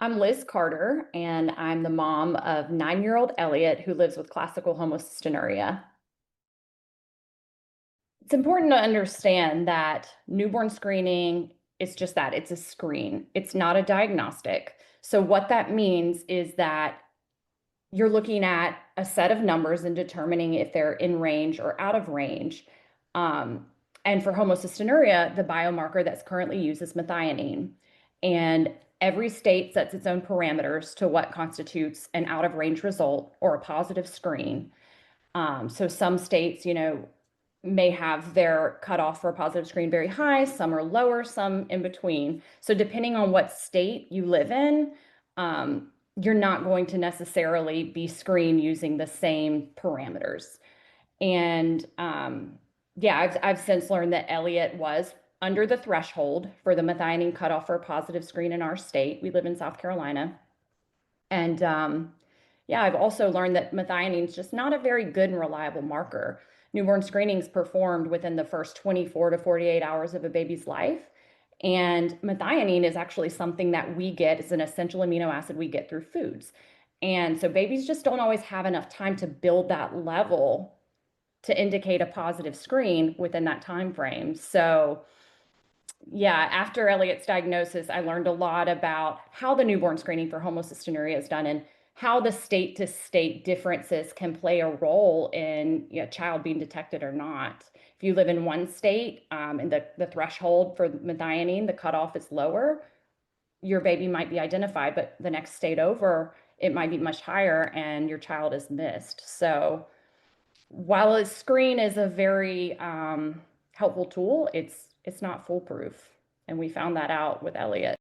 I'm Liz Carter, and I'm the mom of 9-year-old Elliott who lives with classical homocystinuria. It's important to understand that newborn screening is just that, it's a screen. It's not a diagnostic. So what that means is that you're looking at a set of numbers and determining if they're in range or out of range. Um, and for homocystinuria, the biomarker that's currently used is methionine. And every state sets its own parameters to what constitutes an out of range result or a positive screen. So some states, may have their cutoff for a positive screen very high, some are lower, some in between. So depending on what state you live in, you're not going to necessarily be screened using the same parameters. And yeah, I've since learned that Elliott was under the threshold for the methionine cutoff for a positive screen in our state. We live in South Carolina. And yeah, I've also learned that methionine is just not a very good and reliable marker. Newborn screening is performed within the first 24 to 48 hours of a baby's life. And methionine is actually something that we get, it's an essential amino acid we get through foods. And so babies just don't always have enough time to build that level to indicate a positive screen within that time frame. So yeah, after Elliott's diagnosis, I learned a lot about how the newborn screening for homocystinuria is done and how the state to state differences can play a role in a child being detected or not. If you live in one state and the threshold for methionine, the cutoff is lower, your baby might be identified, but the next state over, it might be much higher and your child is missed. So while a screen is a very helpful tool, it's not foolproof. And we found that out with Elliott.